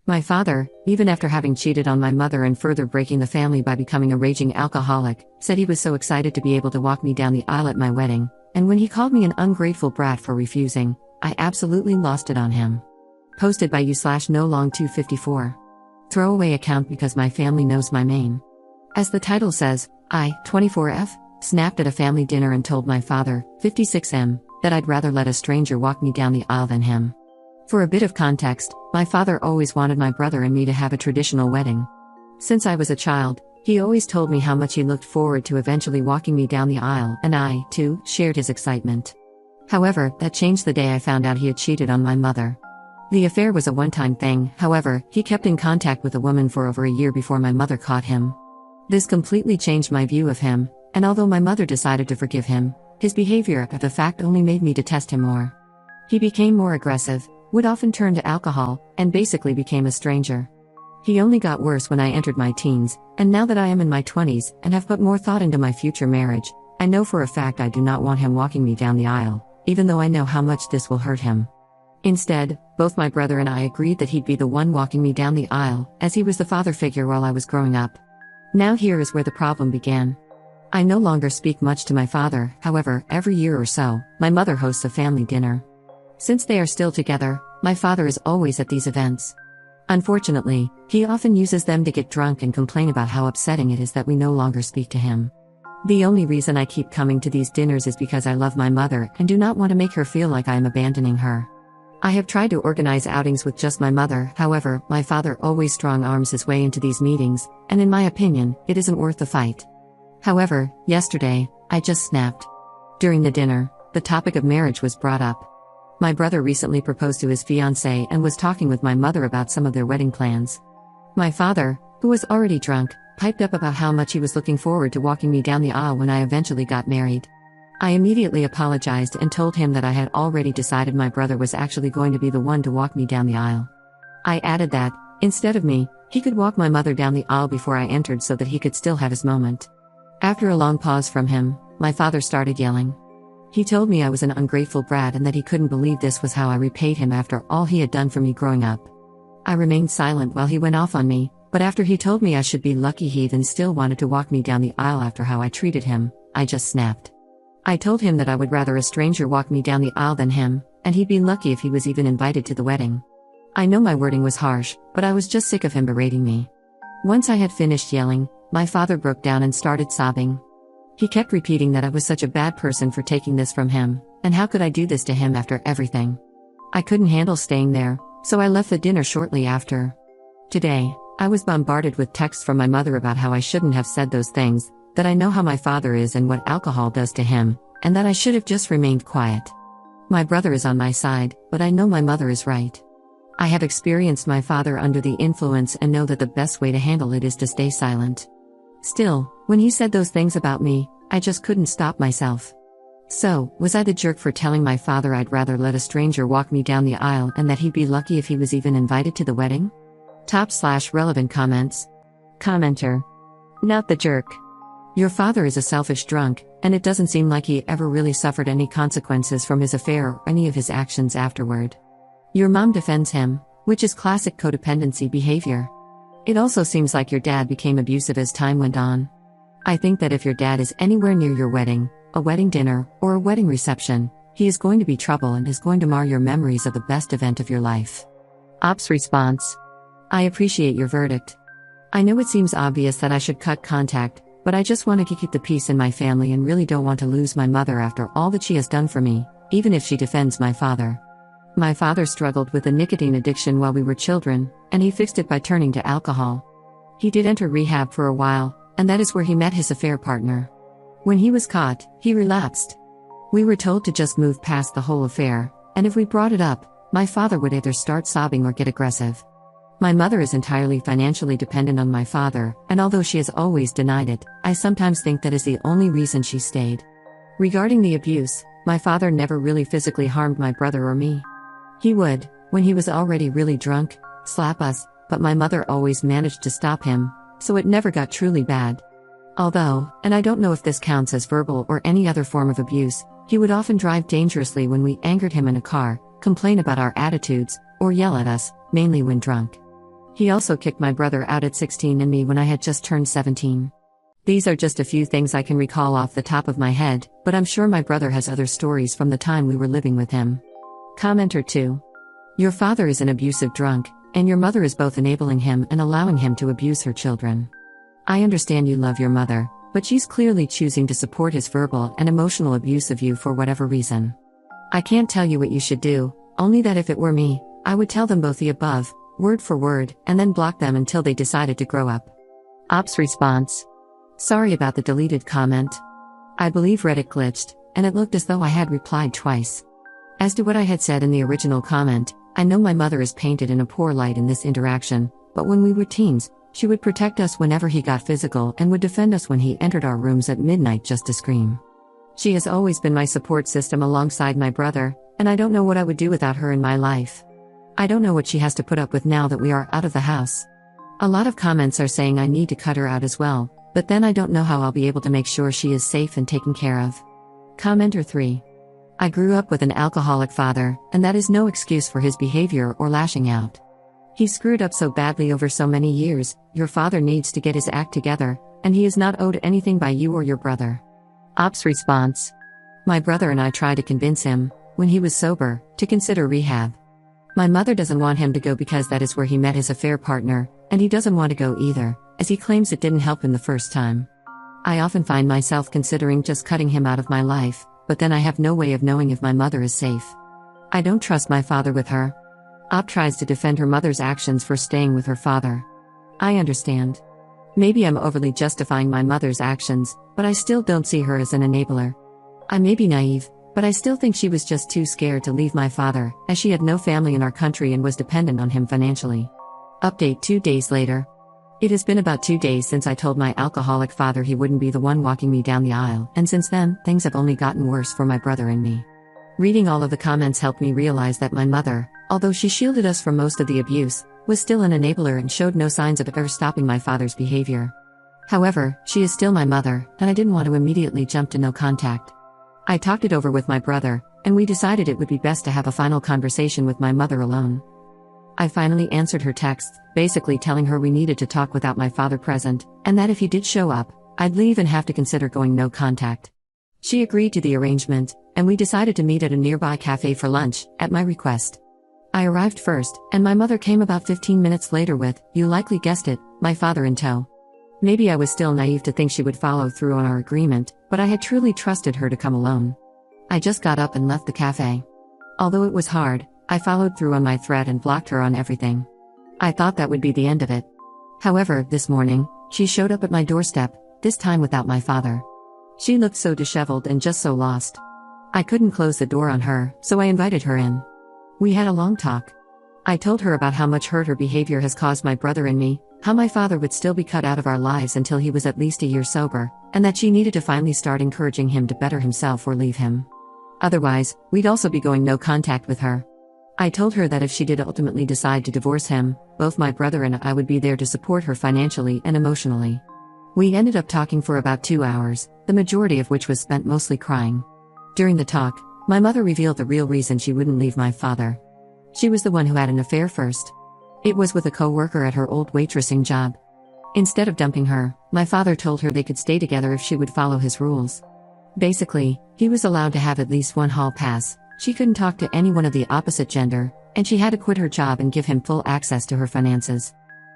My father, even after having cheated on my mother and further breaking the family by becoming a raging alcoholic, said he was so excited to be able to walk me down the aisle at my wedding, and when he called me an ungrateful brat for refusing, I absolutely lost it on him. Posted by you/NoLong254. Throwaway account because my family knows my name. As the title says, I, 24F, snapped at a family dinner and told my father, 56M, that I'd rather let a stranger walk me down the aisle than him. For a bit of context, my father always wanted my brother and me to have a traditional wedding. Since I was a child, he always told me how much he looked forward to eventually walking me down the aisle, and I, too, shared his excitement. However, that changed the day I found out he had cheated on my mother. The affair was a one-time thing, however, he kept in contact with a woman for over a year before my mother caught him. This completely changed my view of him, and although my mother decided to forgive him, his behavior after the fact only made me detest him more. He became more aggressive, would often turn to alcohol, and basically became a stranger. He only got worse when I entered my teens, and now that I am in my 20s and have put more thought into my future marriage, I know for a fact I do not want him walking me down the aisle, even though I know how much this will hurt him. Instead, both my brother and I agreed that he'd be the one walking me down the aisle, as he was the father figure while I was growing up. Now here is where the problem began. I no longer speak much to my father, however, every year or so, my mother hosts a family dinner. Since they are still together, my father is always at these events. Unfortunately, he often uses them to get drunk and complain about how upsetting it is that we no longer speak to him. The only reason I keep coming to these dinners is because I love my mother and do not want to make her feel like I am abandoning her. I have tried to organize outings with just my mother, however, my father always strong-arms his way into these meetings, and in my opinion, it isn't worth the fight. However, yesterday, I just snapped. During the dinner, the topic of marriage was brought up. My brother recently proposed to his fiancée and was talking with my mother about some of their wedding plans. My father, who was already drunk, piped up about how much he was looking forward to walking me down the aisle when I eventually got married. I immediately apologized and told him that I had already decided my brother was actually going to be the one to walk me down the aisle. I added that, instead of me, he could walk my mother down the aisle before I entered so that he could still have his moment. After a long pause from him, my father started yelling. He told me I was an ungrateful brat and that he couldn't believe this was how I repaid him after all he had done for me growing up. I remained silent while he went off on me, but after he told me I should be lucky he then still wanted to walk me down the aisle after how I treated him, I just snapped. I told him that I would rather a stranger walk me down the aisle than him, and he'd be lucky if he was even invited to the wedding. I know my wording was harsh, but I was just sick of him berating me. Once I had finished yelling, my father broke down and started sobbing. He kept repeating that I was such a bad person for taking this from him, and how could I do this to him after everything? I couldn't handle staying there, so I left the dinner shortly after. Today, I was bombarded with texts from my mother about how I shouldn't have said those things, that I know how my father is and what alcohol does to him, and that I should have just remained quiet. My brother is on my side, but I know my mother is right. I have experienced my father under the influence and know that the best way to handle it is to stay silent. Still, when he said those things about me, I just couldn't stop myself. So, was I the jerk for telling my father I'd rather let a stranger walk me down the aisle and that he'd be lucky if he was even invited to the wedding? /relevant comments. Commenter. Not the jerk. Your father is a selfish drunk, and it doesn't seem like he ever really suffered any consequences from his affair or any of his actions afterward. Your mom defends him, which is classic codependency behavior. It also seems like your dad became abusive as time went on. I think that if your dad is anywhere near your wedding, a wedding dinner, or a wedding reception, he is going to be trouble and is going to mar your memories of the best event of your life. Ops response. I appreciate your verdict. I know it seems obvious that I should cut contact, but I just want to keep the peace in my family and really don't want to lose my mother after all that she has done for me, even if she defends my father. My father struggled with a nicotine addiction while we were children, and he fixed it by turning to alcohol. He did enter rehab for a while, and that is where he met his affair partner. When he was caught, he relapsed. We were told to just move past the whole affair, and if we brought it up, my father would either start sobbing or get aggressive. My mother is entirely financially dependent on my father, and although she has always denied it, I sometimes think that is the only reason she stayed. Regarding the abuse, my father never really physically harmed my brother or me. He would, when he was already really drunk, slap us, but my mother always managed to stop him, so it never got truly bad. Although, and I don't know if this counts as verbal or any other form of abuse, he would often drive dangerously when we angered him in a car, complain about our attitudes, or yell at us, mainly when drunk. He also kicked my brother out at 16 and me when I had just turned 17. These are just a few things I can recall off the top of my head, but I'm sure my brother has other stories from the time we were living with him. Commenter 2. Your father is an abusive drunk, and your mother is both enabling him and allowing him to abuse her children. I understand you love your mother, but she's clearly choosing to support his verbal and emotional abuse of you for whatever reason. I can't tell you what you should do, only that if it were me, I would tell them both the above, word for word, and then block them until they decided to grow up. Ops response. Sorry about the deleted comment. I believe Reddit glitched, and it looked as though I had replied twice. As to what I had said in the original comment, I know my mother is painted in a poor light in this interaction, but when we were teens, she would protect us whenever he got physical and would defend us when he entered our rooms at midnight just to scream. She has always been my support system alongside my brother, and I don't know what I would do without her in my life. I don't know what she has to put up with now that we are out of the house. A lot of comments are saying I need to cut her out as well, but then I don't know how I'll be able to make sure she is safe and taken care of. Commenter 3. I grew up with an alcoholic father, and that is no excuse for his behavior or lashing out. He screwed up so badly over so many years. Your father needs to get his act together, and he is not owed anything by you or your brother. Ops response. My brother and I tried to convince him, when he was sober, to consider rehab. My mother doesn't want him to go because that is where he met his affair partner, and he doesn't want to go either, as he claims it didn't help him the first time. I often find myself considering just cutting him out of my life, but then I have no way of knowing if my mother is safe. I don't trust my father with her. Op tries to defend her mother's actions for staying with her father. I understand. Maybe I'm overly justifying my mother's actions, but I still don't see her as an enabler. I may be naive, but I still think she was just too scared to leave my father, as she had no family in our country and was dependent on him financially. Update 2 days later. It has been about 2 days since I told my alcoholic father he wouldn't be the one walking me down the aisle, and since then, things have only gotten worse for my brother and me. Reading all of the comments helped me realize that my mother, although she shielded us from most of the abuse, was still an enabler and showed no signs of ever stopping my father's behavior. However, she is still my mother, and I didn't want to immediately jump to no contact. I talked it over with my brother, and we decided it would be best to have a final conversation with my mother alone. I finally answered her texts, basically telling her we needed to talk without my father present, and that if he did show up, I'd leave and have to consider going no contact. She agreed to the arrangement, and we decided to meet at a nearby cafe for lunch, at my request. I arrived first, and my mother came about 15 minutes later with, you likely guessed it, my father in tow. Maybe I was still naive to think she would follow through on our agreement, but I had truly trusted her to come alone. I just got up and left the cafe. Although it was hard, I followed through on my threat and blocked her on everything. I thought that would be the end of it. However, this morning, she showed up at my doorstep, this time without my father. She looked so disheveled and just so lost. I couldn't close the door on her, so I invited her in. We had a long talk. I told her about how much hurt her behavior has caused my brother and me, how my father would still be cut out of our lives until he was at least a year sober, and that she needed to finally start encouraging him to better himself or leave him. Otherwise, we'd also be going no contact with her. I told her that if she did ultimately decide to divorce him, both my brother and I would be there to support her financially and emotionally. We ended up talking for about 2 hours, the majority of which was spent mostly crying. During the talk, my mother revealed the real reason she wouldn't leave my father. She was the one who had an affair first. It was with a co-worker at her old waitressing job. Instead of dumping her, my father told her they could stay together if she would follow his rules. Basically, he was allowed to have at least one hall pass, she couldn't talk to anyone of the opposite gender, and she had to quit her job and give him full access to her finances.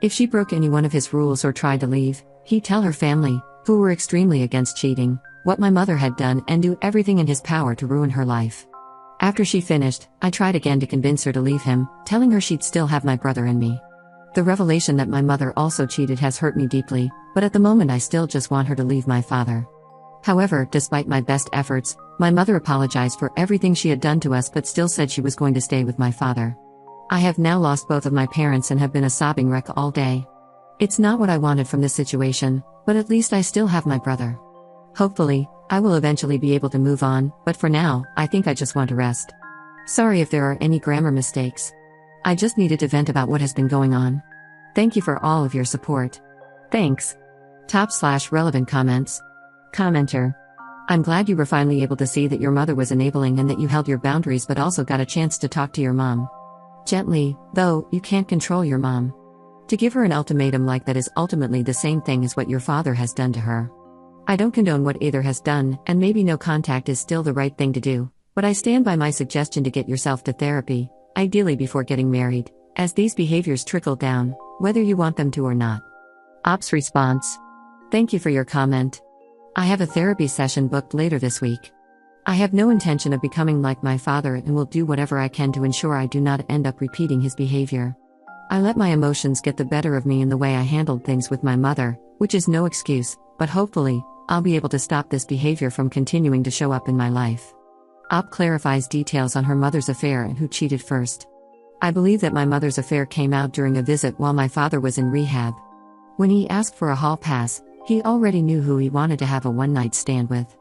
If she broke any one of his rules or tried to leave, he'd tell her family, who were extremely against cheating, what my mother had done and do everything in his power to ruin her life. After she finished, I tried again to convince her to leave him, telling her she'd still have my brother and me. The revelation that my mother also cheated has hurt me deeply, but at the moment I still just want her to leave my father. However, despite my best efforts, my mother apologized for everything she had done to us but still said she was going to stay with my father. I have now lost both of my parents and have been a sobbing wreck all day. It's not what I wanted from this situation, but at least I still have my brother. Hopefully, I will eventually be able to move on, but for now, I think I just want to rest. Sorry if there are any grammar mistakes. I just needed to vent about what has been going on. Thank you for all of your support. Thanks. Top/relevant comments. Commenter. I'm glad you were finally able to see that your mother was enabling and that you held your boundaries but also got a chance to talk to your mom. Gently, though, you can't control your mom. To give her an ultimatum like that is ultimately the same thing as what your father has done to her. I don't condone what either has done, and maybe no contact is still the right thing to do, but I stand by my suggestion to get yourself to therapy, ideally before getting married, as these behaviors trickle down, whether you want them to or not. Op's response. Thank you for your comment. I have a therapy session booked later this week. I have no intention of becoming like my father and will do whatever I can to ensure I do not end up repeating his behavior. I let my emotions get the better of me in the way I handled things with my mother, which is no excuse, but hopefully, I'll be able to stop this behavior from continuing to show up in my life. Op clarifies details on her mother's affair and who cheated first. I believe that my mother's affair came out during a visit while my father was in rehab. When he asked for a hall pass, he already knew who he wanted to have a one-night stand with.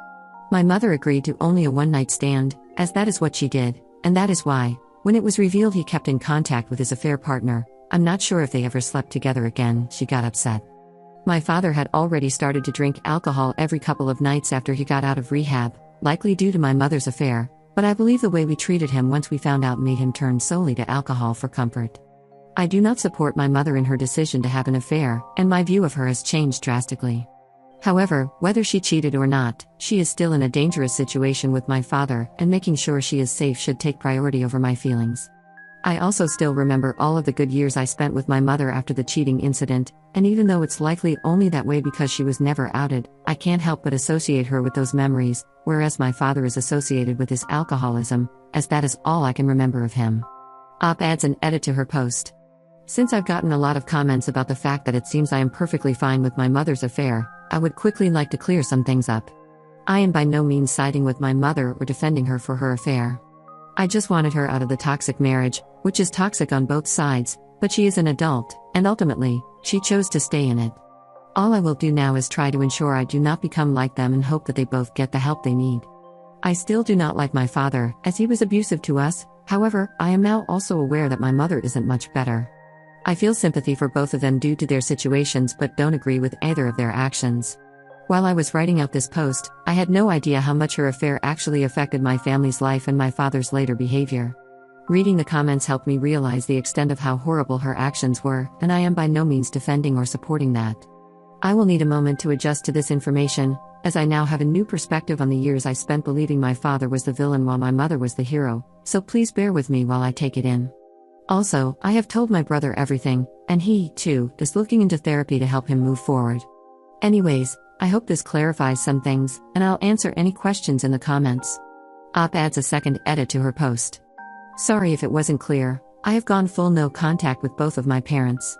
My mother agreed to only a one-night stand, as that is what she did, and that is why, when it was revealed he kept in contact with his affair partner, I'm not sure if they ever slept together again, she got upset. My father had already started to drink alcohol every couple of nights after he got out of rehab, likely due to my mother's affair, but I believe the way we treated him once we found out made him turn solely to alcohol for comfort. I do not support my mother in her decision to have an affair, and my view of her has changed drastically. However, whether she cheated or not, she is still in a dangerous situation with my father, and making sure she is safe should take priority over my feelings. I also still remember all of the good years I spent with my mother after the cheating incident, and even though it's likely only that way because she was never outed, I can't help but associate her with those memories, whereas my father is associated with his alcoholism, as that is all I can remember of him. Op adds an edit to her post. Since I've gotten a lot of comments about the fact that it seems I am perfectly fine with my mother's affair, I would quickly like to clear some things up. I am by no means siding with my mother or defending her for her affair. I just wanted her out of the toxic marriage, which is toxic on both sides, but she is an adult, and ultimately, she chose to stay in it. All I will do now is try to ensure I do not become like them and hope that they both get the help they need. I still do not like my father, as he was abusive to us, however, I am now also aware that my mother isn't much better. I feel sympathy for both of them due to their situations but don't agree with either of their actions. While I was writing out this post, I had no idea how much her affair actually affected my family's life and my father's later behavior. Reading the comments helped me realize the extent of how horrible her actions were, and I am by no means defending or supporting that. I will need a moment to adjust to this information, as I now have a new perspective on the years I spent believing my father was the villain while my mother was the hero, so please bear with me while I take it in. Also, I have told my brother everything, and he, too, is looking into therapy to help him move forward. Anyways, I hope this clarifies some things, and I'll answer any questions in the comments. Op adds a second edit to her post. Sorry if it wasn't clear, I have gone full no contact with both of my parents.